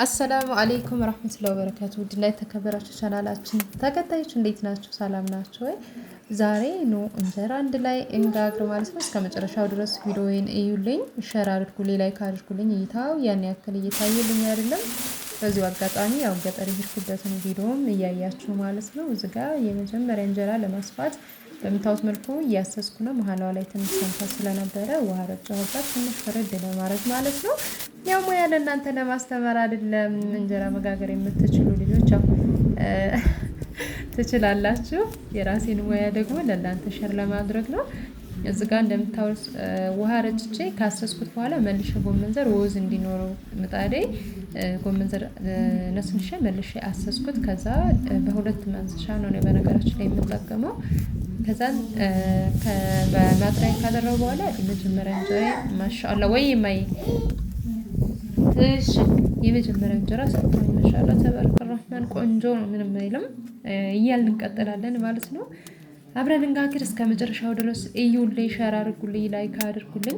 አሰላሙ አለይኩም ወራህመቱላሂ ወበረካቱ። ውድና የተከበራችሁ ቻናላችን ተከታዮች እንዴት ናችሁ? ሰላም ናችሁ ወይ? ዛሬ ነው እንጀራ አንድ ላይ እንጋግር ማለት ነው። እስከ መጨረሻው ድረስ ቪዲዮውን እዩልኝ፣ ሼር አድርጉልኝ፣ ላይክ አድርጉልኝ። እይታው ያን ያክል እየታየልኝ አይደለም። በዚሁ አጋጣሚ ያው ገጠር የሄድኩበትን ቪዲዮም እያያችሁ ማለት ነው። እዚህ ጋር የመጀመሪያ እንጀራ ለማስፋት በምታዩት መልኩ እያሰስኩ ነው። መሀላዋ ላይ ትንሽ ሰንፋ ስለነበረ ውሃ ረጨሁባት ትንሽ ፈረድ ለማድረግ ማለት ነው። ያው ሙያ ለእናንተ ለማስተማር አይደለም። እንጀራ መጋገር የምትችሉ ልጆች ያው ትችላላችሁ። የራሴን ሙያ ደግሞ ለእናንተ ሸር ለማድረግ ነው። እዚህ ጋር እንደምታውስ ውሃ ረጭቼ ካሰስኩት በኋላ መልሼ ጎመን ዘር ወዝ እንዲኖረው ምጣዴ ጎመን ዘር ነስንሼ መልሼ አሰስኩት። ከዛ በሁለት ማንሰሻ ነው በነገራችን ላይ የምጠቀመው። ከዛ በማጥሪያ ካደረገው በኋላ የመጀመሪያ እንጀራ ማሻአላ ወይ ማይ እሺ የመጀመሪያ እንጀራ ሰጥቶኝ ማሻአላ ተባረከ ረህማን ቆንጆ ነው፣ ምንም አይልም። እያልን እንቀጥላለን ማለት ነው። አብረን እንጋግር እስከ መጨረሻው ድረስ እዩልኝ፣ ሼር አድርጉልኝ፣ ላይክ አድርጉልኝ።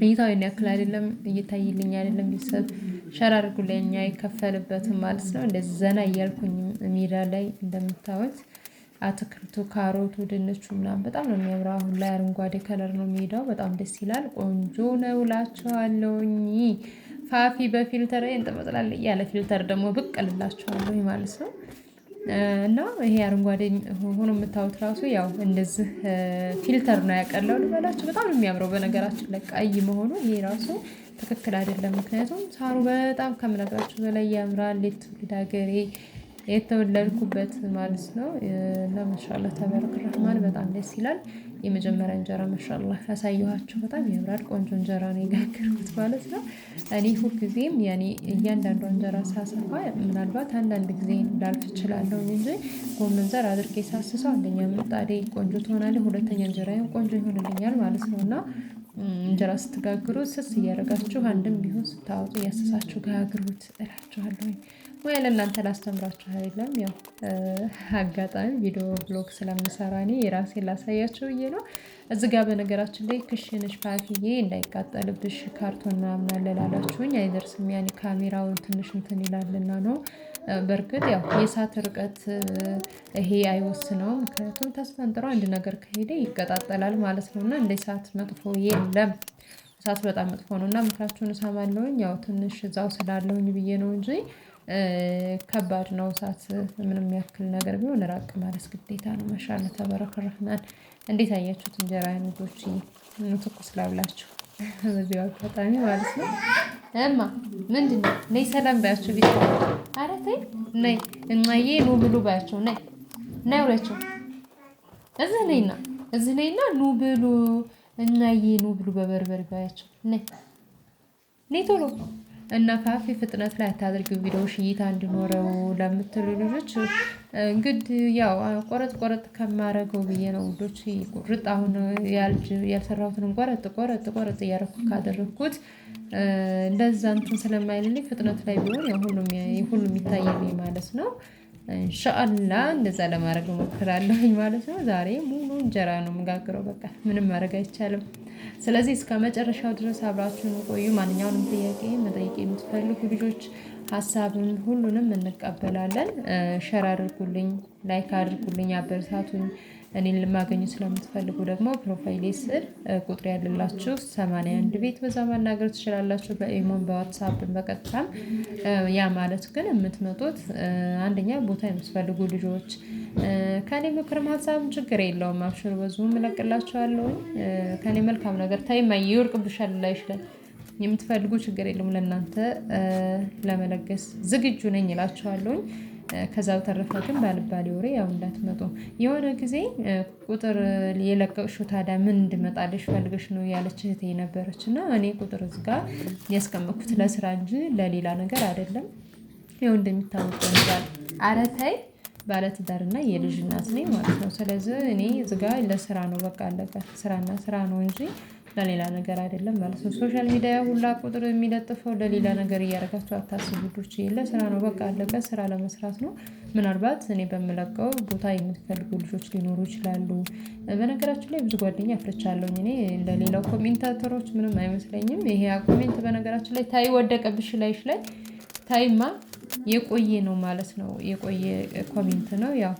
እይታው ያን ያክል አይደለም፣ እየታየልኝ አይደለም። ቤተሰብ ሼር አድርጉልኝ፣ አይከፈልበትም ማለት ነው። እንደዚህ ዘና እያልኩኝ ሜዳ ላይ እንደምታዩት አትክልቱ፣ ካሮቱ፣ ድንቹ ምናምን በጣም ነው የሚያምረው። አሁን ላይ አረንጓዴ ከለር ነው ሜዳው፣ በጣም ደስ ይላል። ቆንጆ ነው እላችኋለሁኝ። ፋፊ በፊልተር እንጥመጥላል ያለ ፊልተር ደግሞ ብቅ እልላችኋለሁ ማለት ነው። እና ይሄ አረንጓዴ ሆኖ የምታዩት ራሱ ያው እንደዚህ ፊልተር ነው ያቀለው ልበላችሁ። በጣም ነው የሚያምረው። በነገራችን ላይ ቀይ መሆኑ ይሄ ራሱ ትክክል አይደለም። ምክንያቱም ሳሩ በጣም ከምነግራችሁ በላይ ያምራል። የትውልድ ሀገሬ የተወለድኩበት ማለት ነው። እና ማሻአላህ ተባረከ ረህማን በጣም ደስ ይላል። የመጀመሪያ እንጀራ ማሻአላህ ያሳየኋችሁ በጣም ያምራል። ቆንጆ እንጀራ ነው የጋገርኩት ማለት ነው። እኔ ሁልጊዜም ያኔ እያንዳንዱ እንጀራ ሳሰፋ ምናልባት አንዳንድ ጊዜ ላልፍ እችላለሁ እንጂ ጎመን ዘር አድርጌ ሳስሰው አንደኛ ምጣዴ ቆንጆ ትሆናለች፣ ሁለተኛ እንጀራዬም ቆንጆ ይሆንልኛል ማለት ነው። እና እንጀራ ስትጋግሩ ስስ እያደረጋችሁ አንድም ቢሆን ስታወጡ እያሰሳችሁ ጋግሩት እላችኋለሁ። ወይ ለእናንተ ላስተምራችሁ አይደለም። ያው አጋጣሚ ቪዲዮ ብሎግ ስለምሰራ እኔ የራሴን ላሳያችሁ ብዬ ነው። እዚህ ጋር በነገራችን ላይ ክሽንሽ ፓኪዬ እንዳይቃጠልብሽ ካርቶን ምናምን አለ ላላችሁኝ አይደርስም። ያኔ ካሜራውን ትንሽ እንትን ይላልና ነው። በእርግጥ ያው የእሳት ርቀት ይሄ አይወስነውም። ምክንያቱም ተስፈንጥሮ አንድ ነገር ከሄደ ይቀጣጠላል ማለት ነው። እና እንደ እሳት መጥፎ የለም። እሳት በጣም መጥፎ ነው እና ምክራችሁን እሰማለሁኝ። ያው ትንሽ እዛው ስላለሁኝ ብዬ ነው እንጂ ከባድ ነው። እሳት ምንም ያክል ነገር ቢሆን ራቅ ማለት ግዴታ ነው። ማሻአላ ተባረከ ረህማን። እንዴት አያችሁት? እንጀራ አይነቶች ትኩስ ላብላችሁ በዚህ አጋጣሚ ማለት ነው። እማ ምንድነው? ነይ ሰላም ባያችሁ ቢት ኧረ ተይ ነይ እማዬ ኑ ብሉ ባያቸው። ነይ ነይ ወለችው እዚህ ነይና ኑ ብሉ እናዬ ኑ ብሉ በበርበሬ ባያቸው። ነይ ነይ ቶሎ እና ፋፊ ፍጥነት ላይ አታድርጊው ቪዲዮሽ እይታ እንዲኖረው ለምትሉ ልጆች እንግዲህ ያው ቆረጥ ከማረገው ብዬ ነው ውዶች። ቁርጥ አሁን ያልሰራሁትን ቆረጥ እያደረኩ ካደረኩት እንደዛ እንትን ስለማይልልኝ ፍጥነት ላይ ቢሆን ያው ሁሉም ይታየልኝ ማለት ነው። ኢንሻአላህ እንደዛ ለማድረግ እሞክራለሁ ማለት ነው። ዛሬ ሙሉ እንጀራ ነው የምጋግረው። በቃ ምንም ማድረግ አይቻልም። ስለዚህ እስከ መጨረሻው ድረስ አብራችሁን ቆዩ። ማንኛውንም ጥያቄ መጠየቅ የምትፈልጉ ልጆች ሀሳብን ሁሉንም እንቀበላለን። ሼር አድርጉልኝ፣ ላይክ አድርጉልኝ፣ አበረታቱኝ። እኔን ለማገኙ ስለምትፈልጉ ደግሞ ፕሮፋይሌ ስር ቁጥር ያለላችሁ 81 ቤት በዛ ማናገር ትችላላችሁ። በኢሞን በዋትስአፕን በቀጥታም ያ ማለት ግን የምትመጡት አንደኛ ቦታ የምትፈልጉ ልጆች ከኔ ምክርም ሀሳብም ችግር የለውም። አብሽሩ በዙም እለቅላችኋለሁ። ከኔ መልካም ነገር ታይማ ይወርቅብሻል ላይ ይችላል የምትፈልጉ ችግር የለውም። ለእናንተ ለመለገስ ዝግጁ ነኝ እላችኋለሁ። ከዛ በተረፈ ግን ባልባሌ ወሬ ያው እንዳትመጡ። የሆነ ጊዜ ቁጥር የለቀቅሽው ታዲያ ምን እንድመጣልሽ ፈልገሽ ነው ያለች እህቴ ነበረች። እና እኔ ቁጥር እዚህ ጋር ያስቀመጥኩት ለስራ እንጂ ለሌላ ነገር አይደለም። ይኸው እንደሚታወቀው እንጃል አረታይ ባለትዳርና የልጅ እናት ነኝ ማለት ነው። ስለዚህ እኔ እዚህ ጋር ለስራ ነው በቃ አለቀ። ስራና ስራ ነው እንጂ ለሌላ ነገር አይደለም ማለት ነው። ሶሻል ሚዲያ ሁላ ቁጥር የሚለጥፈው ለሌላ ነገር እያደረጋችሁ አታስቡ ልጆች። ለስራ ነው በቃ አለቀ። ስራ ለመስራት ነው። ምናልባት እኔ በምለቀው ቦታ የምትፈልጉ ልጆች ሊኖሩ ይችላሉ። በነገራችን ላይ ብዙ ጓደኛ አፍርቻለሁኝ። እኔ ለሌላው ኮሜንታተሮች ምንም አይመስለኝም። ይሄ ኮሜንት በነገራችን ላይ ታይ ወደቀብሽ ላይሽ ላይ ታይማ የቆየ ነው ማለት ነው። የቆየ ኮሜንት ነው። ያው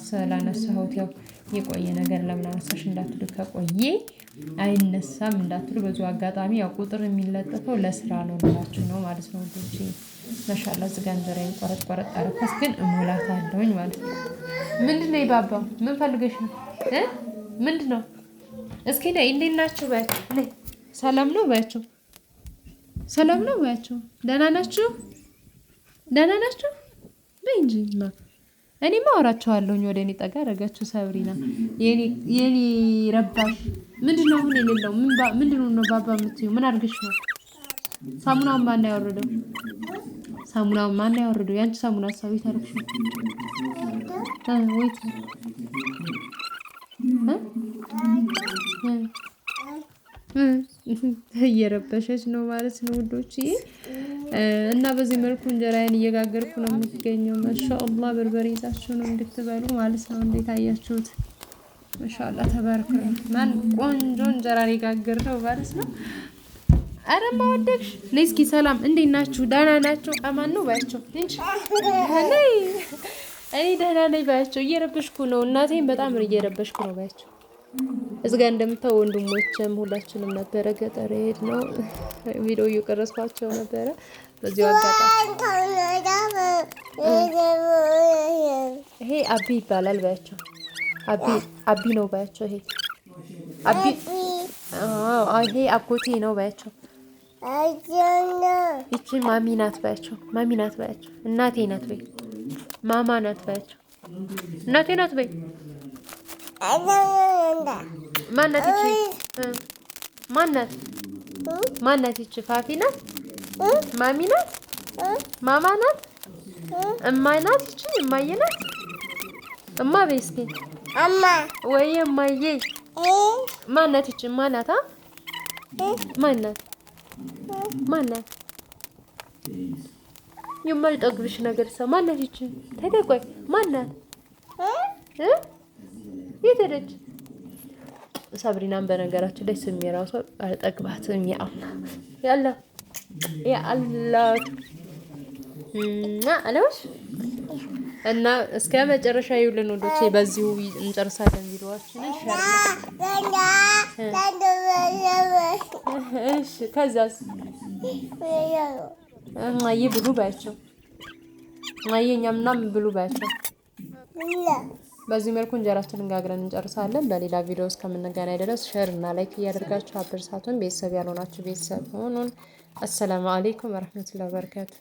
ስላነሳሁት ያው የቆየ ነገር ለምን አነሳሽ እንዳትሉ ከቆየ አይነሳም እንዳትሉ በዙ አጋጣሚ ያው ቁጥር የሚለጠፈው ለስራ ነው ብላችሁ ነው ማለት ነው። ልጅ ማሻአላ እዚጋ እንጀራዬን ቆረጥ ቆረጥ አረኳት፣ ግን እሞላታለሁኝ ማለት ነው። ምንድነው ይባባው? ምን ፈልገሽ ነው? ምንድነው? እስኪ ነይ፣ እንዴት ናችሁ ባያቸው። ነይ፣ ሰላም ነው ባያቸው። ሰላም ነው ባያቸው። ደህና ናችሁ? ደህና ናችሁ? በይ እንጂ እኔማ አወራቸዋለሁኝ። ወደ እኔ ጠጋ አደረጋችሁ። ሰብሪና የኔ ረባሽ ምንድነው? አሁን የሌለው ምንድነው ነው ባባ የምትይው? ምን አድርገሽ ነው? ሳሙናውን ማን ያወረደው? ሳሙናውን ማን ያወረደው? ያንቺ ሳሙና ሀሳቢ ታረክሽ ወይት እየረበሸች ነው ማለት ነው ውዶች። እና በዚህ መልኩ እንጀራዬን እየጋገርኩ ነው የምትገኘው። ማሻአላህ በርበሬ ይዛችሁ ነው እንድትበሉ ማለት ነው። እንዴት አያችሁት? ማሻአላህ ተባረከ። ማን ቆንጆ እንጀራ ሊጋግር ነው ማለት ነው። አረ ማወደቅሽ። ነይ እስኪ ሰላም፣ እንዴት ናችሁ? ደህና ናችሁ? አማን ነው ባያቸው እንጂ እኔ ደህና ነኝ ባያቸው። እየረበሽኩ ነው፣ እናቴን በጣም እየረበሽኩ ነው ባያቸው። እዚህ ጋር እንደምታው ወንድሞችም ሁላችንም ነበረ ገጠር ሄድ ነው ቪዲዮ እየቀረጽኳቸው ነበረ። በዚህ አጋጣሚ ይሄ አቢ ይባላል ባያቸው። አቢ ነው ባያቸው። ይሄ አቢ ይሄ አጎቴ ነው ባያቸው። ይቺ ማሚ ናት ባያቸው። ማሚ ናት ባያቸው። እናቴ ናት በይ። ማማ ናት ባያቸው። እናቴ ናት በይ። ማናት ይቺ? ማናት? ማናት ይቺ? ፋፊ ናት? ማሚ ናት? ማማ ናት? እማይ ናት? ይቺ እማዬ ናት? እማ በይ እስኪ እማ ወይ እማዬ። ማናት ይቺ? ማናት? ማናት? ማናት? የማልጠግብሽ ነገር ሰው ማናት ይቺ? ተደቆይ ማናት? የት ሄደች? ሰብሪናን በነገራችን ላይ ስሜ ራሱ አልጠግባትም። ያአላህ አለሽ እና እስከ መጨረሻ ይውልን ወዶቼ። በዚሁ እንጨርሳለን ቪዲዮአችንን። እሺ ከዛስ ማይ ብሉ ባያቸው። ማየኛ ምናምን ብሉ ባያቸው። በዚህ መልኩ እንጀራችንን ጋግረን እንጨርሳለን። በሌላ ቪዲዮ እስከምንገናኝ ድረስ ሼር እና ላይክ እያደርጋችሁ አበረታቱን። ቤተሰብ ያልሆናችሁ ቤተሰብ ሆኑን። አሰላሙ አለይኩም ወራህመቱላሂ ወበረካቱ።